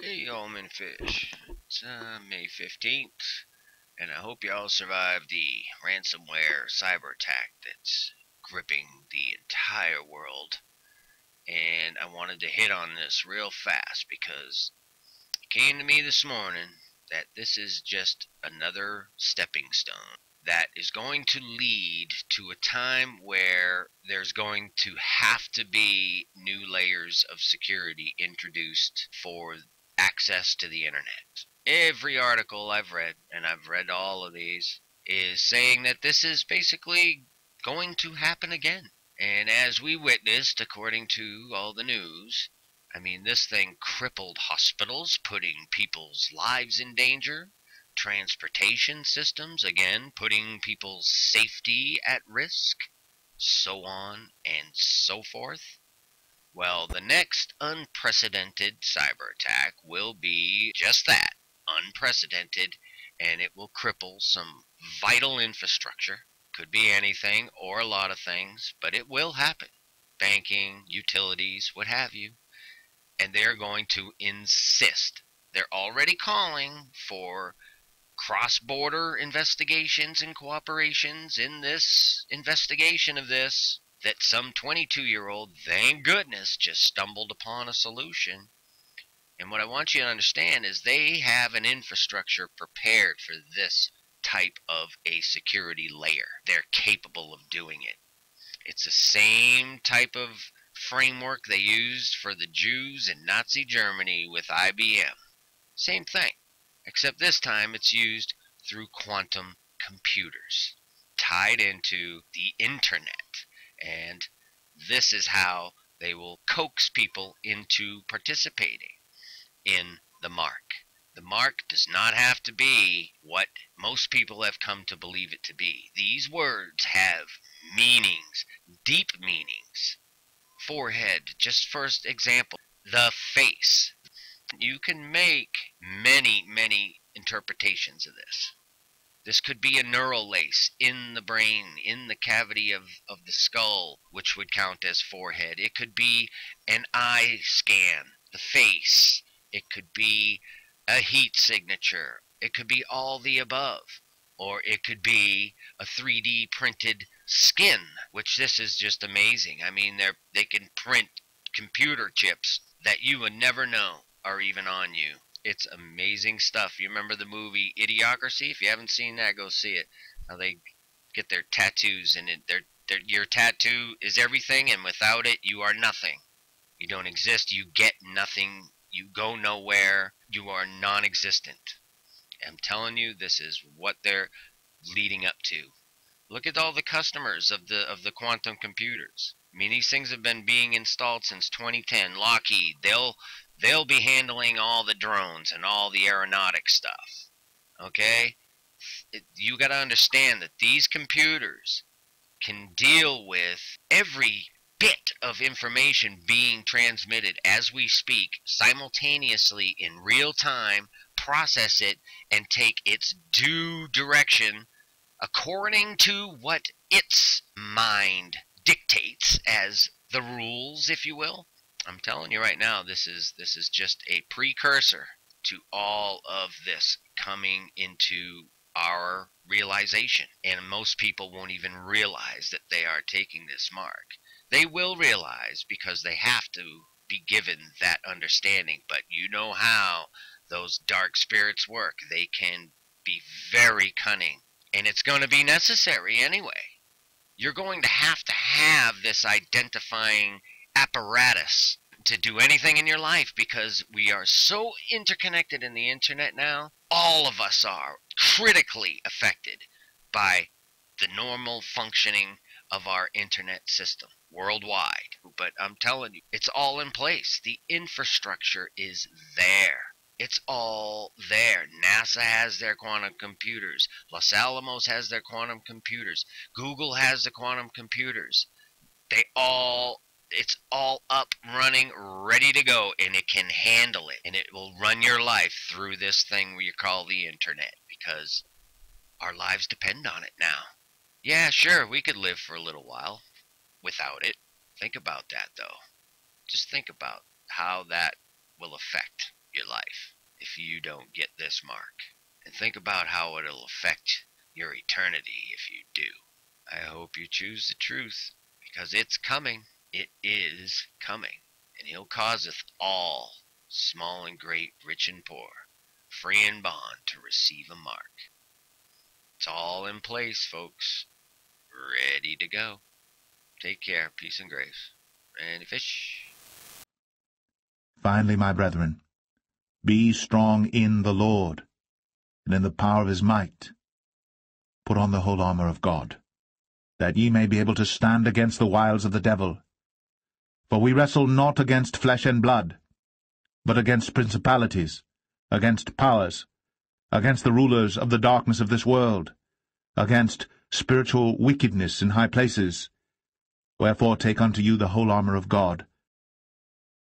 Hey, Allman Fish. It's May 15th, and I hope you all survived the ransomware cyber attack that's gripping the entire world. And I wanted to hit on this real fast because it came to me this morning that this is just another stepping stone that is going to lead to a time where there's going to have to be new layers of security introduced for access to the internet. Every article I've read, and I've read all of these, is saying that this is basically going to happen again. And as we witnessed, according to all the news, I mean, this thing crippled hospitals, putting people's lives in danger, transportation systems, again, putting people's safety at risk, so on and so forth. Well, the next unprecedented cyber attack will be just that, unprecedented, and it will cripple some vital infrastructure. Could be anything or a lot of things, but it will happen. Banking, utilities, what have you. And they're going to insist. They're already calling for cross-border investigations and cooperations in this investigation of this, that some 22-year-old, thank goodness, just stumbled upon a solution. And what I want you to understand is they have an infrastructure prepared for this type of a security layer. They're capable of doing it. It's the same type of framework they used for the Jews in Nazi Germany with IBM. Same thing, except this time it's used through quantum computers tied into the internet. And this is how they will coax people into participating in the mark. The mark does not have to be what most people have come to believe it to be. These words have meanings, deep meanings. Forehead, just first example, the face. You can make many interpretations of this. This could be a neural lace in the brain, in the cavity of the skull, which would count as forehead. It could be an eye scan, the face. It could be a heat signature. It could be all the above. Or it could be a 3D printed skin, which this is just amazing. I mean, they can print computer chips that you would never know are even on you. It's amazing stuff. You remember the movie Idiocracy? If you haven't seen that, go see it. How they get their tattoos, and your tattoo is everything, and without it, you are nothing. You don't exist. You get nothing. You go nowhere. You are non-existent. I'm telling you, this is what they're leading up to. Look at all the customers of the quantum computers. I mean, these things have been being installed since 2010. Lockheed, they'll be handling all the drones and all the aeronautic stuff. Okay? You got to understand that these computers can deal with every bit of information being transmitted as we speak simultaneously in real time, process it, and take its due direction according to what its mind dictates as the rules, if you will. I'm telling you right now, this is just a precursor to all of this coming into our realization. And most people won't even realize that they are taking this mark. They will realize because they have to be given that understanding. But you know how those dark spirits work. They can be very cunning. And it's going to be necessary anyway. You're going to have this identifying apparatus to do anything in your life because we are so interconnected in the internet now. All of us are critically affected by the normal functioning of our internet system worldwide. But I'm telling you, it's all in place. The infrastructure is there. It's all there. NASA has their quantum computers. Los Alamos has their quantum computers. Google has the quantum computers. It's all up, running, ready to go, and it can handle it. And it will run your life through this thing we call the internet because our lives depend on it now. Yeah, sure, we could live for a little while without it. Think about that, though. Just think about how that will affect your life. if you don't get this mark. And think about how it'll affect your eternity if you do. I hope you choose the truth, because it's coming. It is coming. And he'll causeth all, small and great, rich and poor, free and bond, to receive a mark. It's all in place, folks. Ready to go. Take care. Peace and grace. And fish. Finally, my brethren, be strong in the Lord, and in the power of his might. Put on the whole armour of God, that ye may be able to stand against the wiles of the devil. For we wrestle not against flesh and blood, but against principalities, against powers, against the rulers of the darkness of this world, against spiritual wickedness in high places. Wherefore take unto you the whole armour of God,